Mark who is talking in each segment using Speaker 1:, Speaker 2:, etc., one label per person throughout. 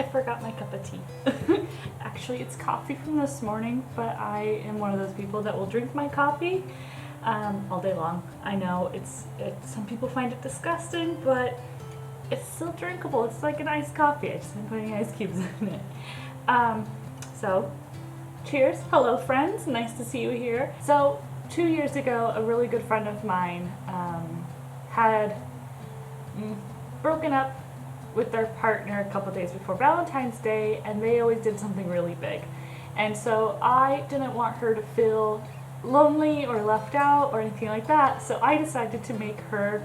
Speaker 1: I forgot my cup of tea. Actually, it's coffee from this morning, but I am one of those people that will drink my coffee all day long. I know it's some people find it disgusting, but it's still drinkable. It's like an iced coffee. I just been putting ice cubes in it. So, cheers. Hello, friends. Nice to see you here. So, 2 years ago, a really good friend of mine had broken up with their partner a couple days before Valentine's Day, and they always did something really big. And so I didn't want her to feel lonely or left out or anything like that, so I decided to make her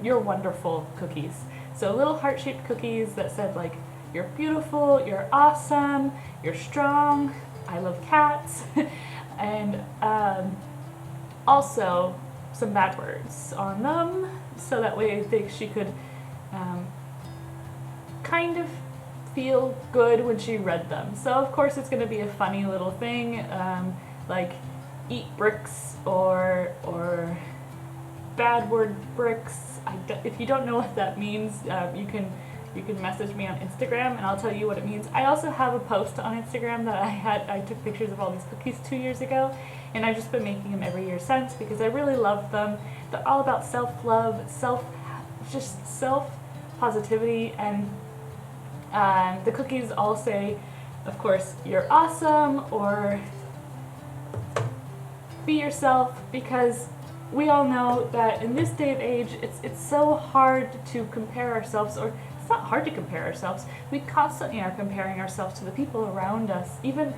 Speaker 1: You're Wonderful cookies. So little heart-shaped cookies that said like, you're beautiful, you're awesome, you're strong, I love cats, and also some bad words on them, so that way I think she could kind of feel good when she read them. So of course it's going to be a funny little thing, like eat bricks or bad word bricks. If you don't know what that means, you can message me on Instagram and I'll tell you what it means. I also have a post on Instagram that I took pictures of all these cookies 2 years ago, and I've just been making them every year since because I really love them. They're all about self-love, self-positivity, and the cookies all say, of course, you're awesome or be yourself, because we all know that in this day of age, it's so hard to compare ourselves, or it's not hard to compare ourselves. We constantly are comparing ourselves to the people around us. Even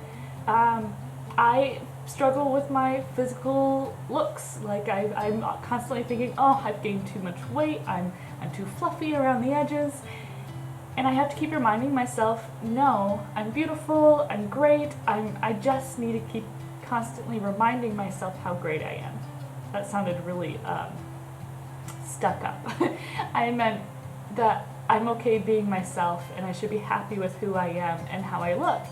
Speaker 1: I struggle with my physical looks. Like I'm constantly thinking, oh, I've gained too much weight. I'm too fluffy around the edges. And I have to keep reminding myself, no, I'm beautiful, I'm great, I just need to keep constantly reminding myself how great I am. That sounded really stuck up. I meant that I'm okay being myself and I should be happy with who I am and how I look.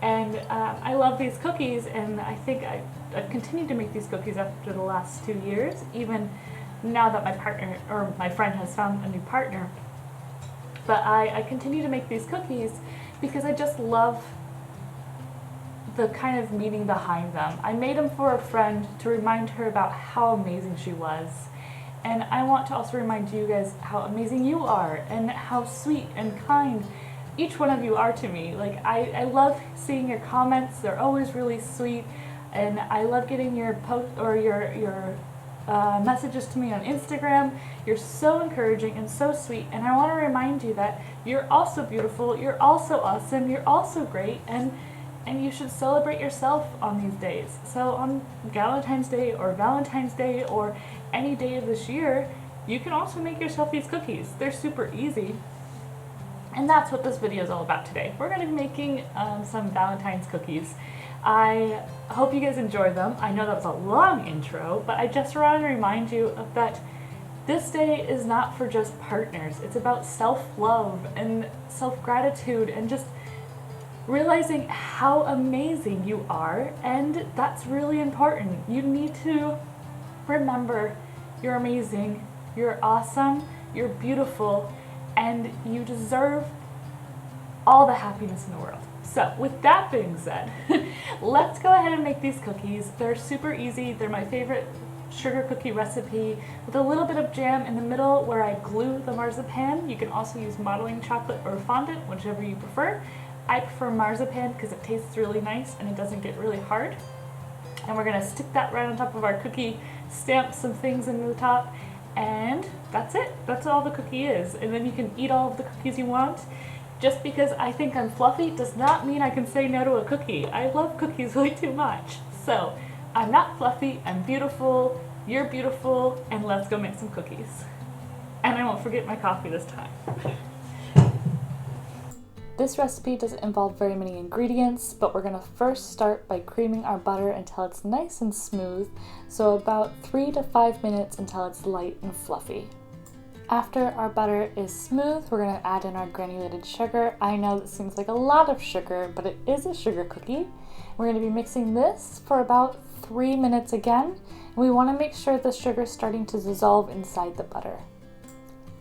Speaker 1: And I love these cookies, and I think I've continued to make these cookies after the last 2 years, even now that my partner, or my friend, has found a new partner. But I continue to make these cookies because I just love the kind of meaning behind them. I made them for a friend to remind her about how amazing she was. And I want to also remind you guys how amazing you are and how sweet and kind each one of you are to me. Like I love seeing your comments. They're always really sweet. And I love getting your post or your messages to me on Instagram. You're so encouraging and so sweet, and I want to remind you that you're also beautiful, you're also awesome, you're also great, and you should celebrate yourself on these days. So on Galentines Day or Valentine's Day or any day of this year, you can also make yourself these cookies. They're super easy, and that's what this video is all about today. We're going to be making some Valentine's cookies. I hope you guys enjoy them. I know that was a long intro, but I just want to remind you of that this day is not for just partners. It's about self-love and self-gratitude and just realizing how amazing you are, and that's really important. You need to remember you're amazing, you're awesome, you're beautiful, and you deserve all the happiness in the world. So with that being said, let's go ahead and make these cookies. They're super easy. They're my favorite sugar cookie recipe with a little bit of jam in the middle where I glue the marzipan. You can also use modeling chocolate or fondant, whichever you prefer. I prefer marzipan because it tastes really nice and it doesn't get really hard. And we're gonna stick that right on top of our cookie, stamp some things into the top, and that's it. That's all the cookie is. And then you can eat all of the cookies you want. Just because I think I'm fluffy does not mean I can say no to a cookie. I love cookies way too much. So I'm not fluffy, I'm beautiful, you're beautiful, and let's go make some cookies. And I won't forget my coffee this time. This recipe doesn't involve very many ingredients, but we're gonna first start by creaming our butter until it's nice and smooth, so about 3 to 5 minutes until it's light and fluffy. After our butter is smooth, we're going to add in our granulated sugar. I know that seems like a lot of sugar, but it is a sugar cookie. We're going to be mixing this for about 3 minutes again. And we want to make sure the sugar is starting to dissolve inside the butter.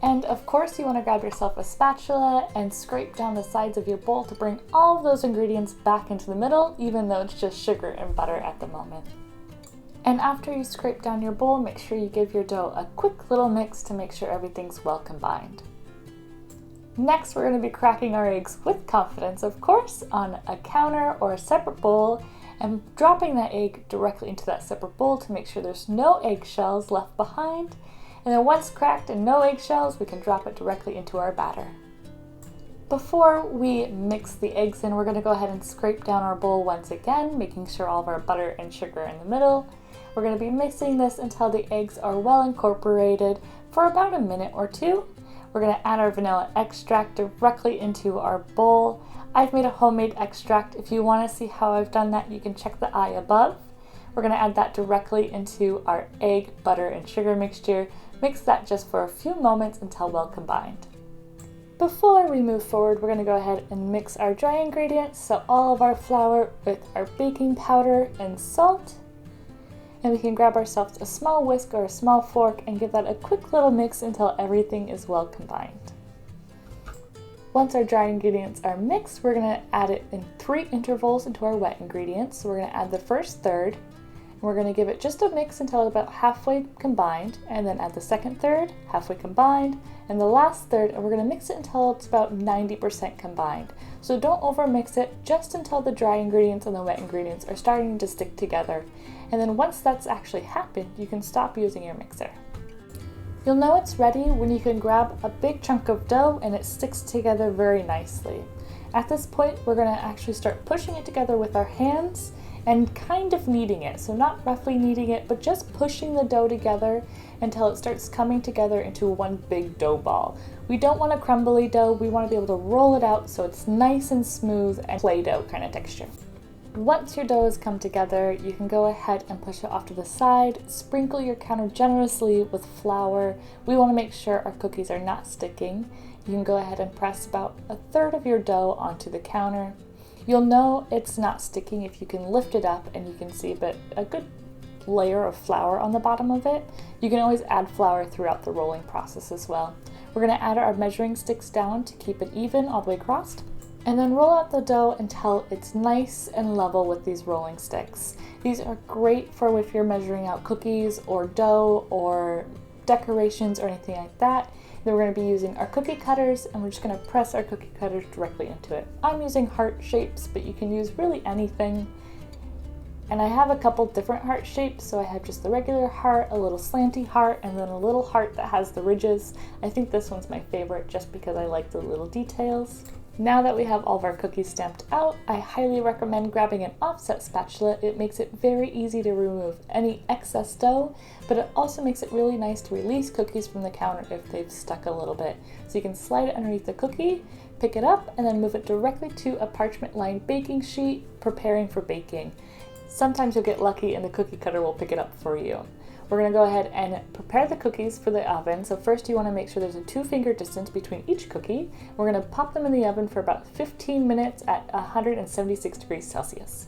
Speaker 1: And of course you want to grab yourself a spatula and scrape down the sides of your bowl to bring all of those ingredients back into the middle, even though it's just sugar and butter at the moment. And after you scrape down your bowl, make sure you give your dough a quick little mix to make sure everything's well combined. Next, we're going to be cracking our eggs with confidence, of course, on a counter or a separate bowl, and dropping that egg directly into that separate bowl to make sure there's no eggshells left behind. And then once cracked and no eggshells, we can drop it directly into our batter. Before we mix the eggs in, we're going to go ahead and scrape down our bowl once again, making sure all of our butter and sugar are in the middle. We're going to be mixing this until the eggs are well incorporated for about a minute or two. We're going to add our vanilla extract directly into our bowl. I've made a homemade extract. If you want to see how I've done that, you can check the eye above. We're going to add that directly into our egg, butter, and sugar mixture. Mix that just for a few moments until well combined. Before we move forward, we're going to go ahead and mix our dry ingredients, so all of our flour with our baking powder and salt. And we can grab ourselves a small whisk or a small fork and give that a quick little mix until everything is well combined. Once our dry ingredients are mixed, we're going to add it in 3 intervals into our wet ingredients. So we're going to add the first third. We're going to give it just a mix until about halfway combined, and then add the second third, halfway combined, and the last third, and we're going to mix it until it's about 90% combined. So don't over mix it, just until the dry ingredients and the wet ingredients are starting to stick together. And then once that's actually happened, you can stop using your mixer. You'll know it's ready when you can grab a big chunk of dough and it sticks together very nicely. At this point, we're going to actually start pushing it together with our hands and kind of kneading it. So not roughly kneading it, but just pushing the dough together until it starts coming together into one big dough ball. We don't want a crumbly dough, we want to be able to roll it out so it's nice and smooth and Play-Doh kind of texture. Once your dough has come together, you can go ahead and push it off to the side, sprinkle your counter generously with flour. We want to make sure our cookies are not sticking. You can go ahead and press about a third of your dough onto the counter. You'll know it's not sticking if you can lift it up and you can see a good layer of flour on the bottom of it. You can always add flour throughout the rolling process as well. We're going to add our measuring sticks down to keep it even all the way across, and then roll out the dough until it's nice and level with these rolling sticks. These are great for if you're measuring out cookies or dough or decorations or anything like that. Then we're going to be using our cookie cutters, and we're just going to press our cookie cutters directly into it. I'm using heart shapes, but you can use really anything. And I have a couple different heart shapes, so I have just the regular heart, a little slanty heart, and then a little heart that has the ridges. I think this one's my favorite just because I like the little details. Now that we have all of our cookies stamped out, I highly recommend grabbing an offset spatula. It makes it very easy to remove any excess dough, but it also makes it really nice to release cookies from the counter if they've stuck a little bit. So you can slide it underneath the cookie, pick it up, and then move it directly to a parchment-lined baking sheet, preparing for baking. Sometimes you'll get lucky and the cookie cutter will pick it up for you. We're going to go ahead and prepare the cookies for the oven. So first you want to make sure there's a 2-finger distance between each cookie. We're going to pop them in the oven for about 15 minutes at 176 degrees Celsius.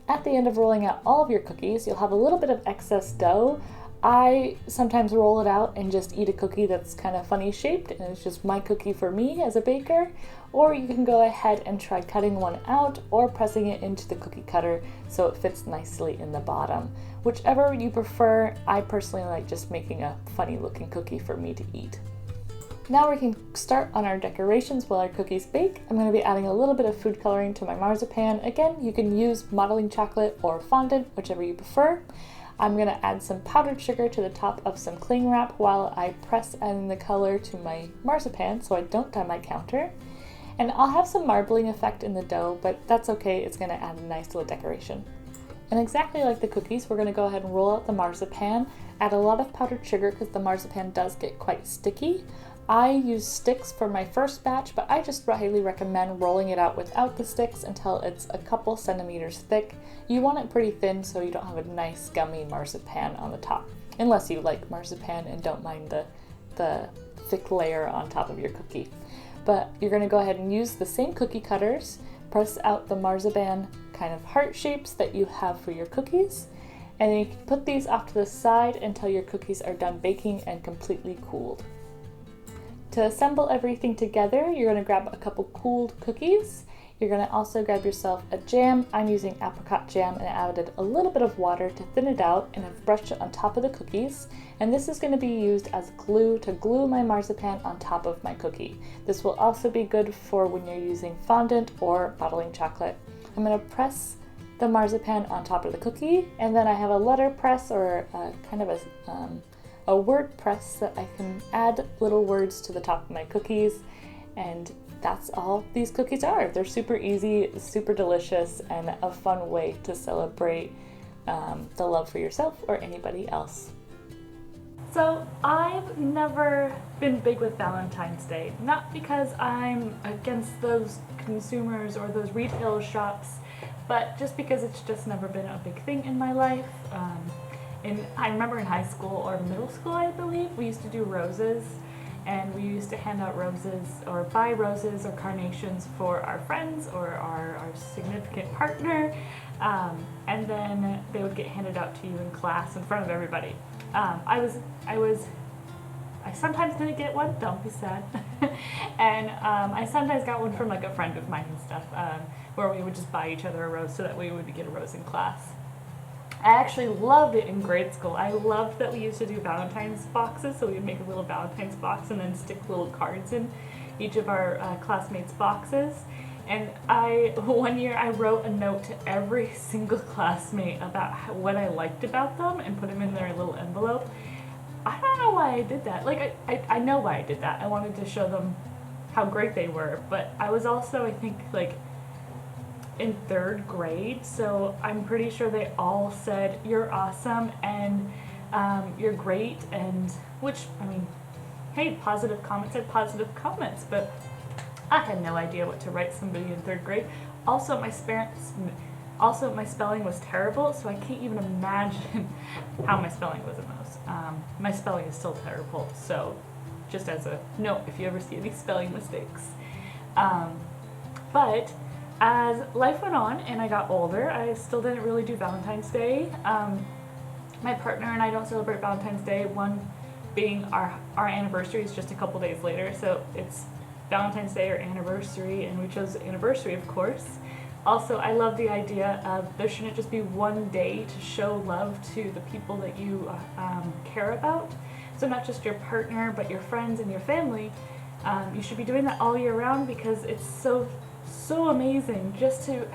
Speaker 1: At the end of rolling out all of your cookies, you'll have a little bit of excess dough. I sometimes roll it out and just eat a cookie that's kind of funny shaped, and it's just my cookie for me as a baker. Or you can go ahead and try cutting one out or pressing it into the cookie cutter so it fits nicely in the bottom. Whichever you prefer, I personally like just making a funny looking cookie for me to eat. Now we can start on our decorations while our cookies bake. I'm going to be adding a little bit of food coloring to my marzipan. Again, you can use modeling chocolate or fondant, whichever you prefer. I'm going to add some powdered sugar to the top of some cling wrap while I press in the color to my marzipan so I don't dye my counter. And I'll have some marbling effect in the dough, but that's okay, it's going to add a nice little decoration. And exactly like the cookies, we're going to go ahead and roll out the marzipan, add a lot of powdered sugar because the marzipan does get quite sticky. I use sticks for my first batch, but I just highly recommend rolling it out without the sticks until it's a couple centimeters thick. You want it pretty thin so you don't have a nice gummy marzipan on the top, unless you like marzipan and don't mind the thick layer on top of your cookie. But you're going to go ahead and use the same cookie cutters, press out the marzipan kind of heart shapes that you have for your cookies, and then you can put these off to the side until your cookies are done baking and completely cooled. to assemble everything together, you're going to grab a couple cooled cookies. You're going to also grab yourself a jam. I'm using apricot jam, and I added a little bit of water to thin it out, and I've brushed it on top of the cookies. And this is going to be used as glue to glue my marzipan on top of my cookie. This will also be good for when you're using fondant or bottling chocolate. I'm going to press the marzipan on top of the cookie, and then I have a letter press or kind of a word press that I can add little words to the top of my cookies, and that's all these cookies are. They're super easy, super delicious, and a fun way to celebrate the love for yourself or anybody else. So I've never been big with Valentine's Day, not because I'm against those consumers or those retail shops, but just because it's just never been a big thing in my life. And I remember in high school or middle school, I believe, we used to do roses, and we used to hand out roses or buy roses or carnations for our friends or our significant partner, and then they would get handed out to you in class in front of everybody. I sometimes didn't get one, don't be sad, and I sometimes got one from like a friend of mine and stuff, where we would just buy each other a rose so that we would get a rose in class. I actually loved it in grade school. I loved that we used to do Valentines boxes, so we'd make a little Valentines box and then stick little cards in each of our classmates' boxes. And one year I wrote a note to every single classmate about what I liked about them and put them in their little envelope. I don't know why I did that. Like, I know why I did that. I wanted to show them how great they were, but I was also, I think, like, in 3rd grade, so I'm pretty sure they all said, "You're awesome," and "You're great," and which, I mean, hey, positive comments are positive comments, but I had no idea what to write somebody in 3rd grade. Also, my spelling was terrible, so I can't even imagine how my spelling was in those. My spelling is still terrible, so just as a note, if you ever see any spelling mistakes. But as life went on and I got older, I still didn't really do Valentine's Day. My partner and I don't celebrate Valentine's Day, one being our anniversary is just a couple days later, so it's Valentine's Day or anniversary, and we chose anniversary, of course. Also, I love the idea of there shouldn't just be one day to show love to the people that you care about. So not just your partner, but your friends and your family. You should be doing that all year round because it's so amazing just to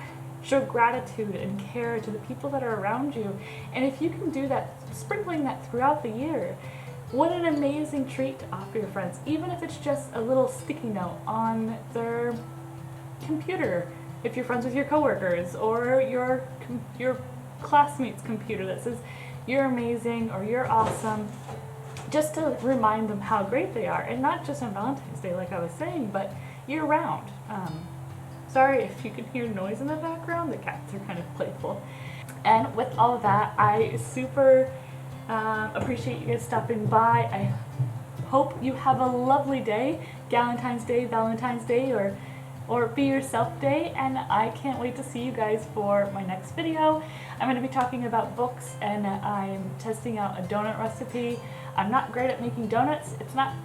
Speaker 1: show gratitude and care to the people that are around you. And if you can do that, sprinkling that throughout the year, what an amazing treat to offer your friends, even if it's just a little sticky note on their computer, if you're friends with your coworkers, or your classmates' computer that says "You're amazing" or "You're awesome," just to remind them how great they are, and not just on Valentine's Day like I was saying, but year round. Sorry if you can hear noise in the background, the cats are kind of playful. And with all of that, I super appreciate you guys stopping by. I hope you have a lovely day, Galentines Day, Valentine's Day, or Be Yourself Day, and I can't wait to see you guys for my next video. I'm going to be talking about books, and I'm testing out a donut recipe. I'm not great at making donuts. It's not,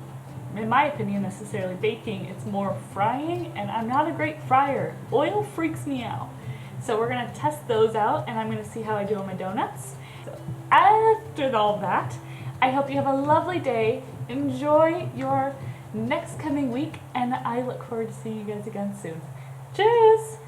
Speaker 1: in my opinion, necessarily baking. It's more frying, and I'm not a great fryer. Oil freaks me out. So we're going to test those out, and I'm going to see how I do on my donuts. So after all that, I hope you have a lovely day. Enjoy your next coming week, and I look forward to seeing you guys again soon. Cheers!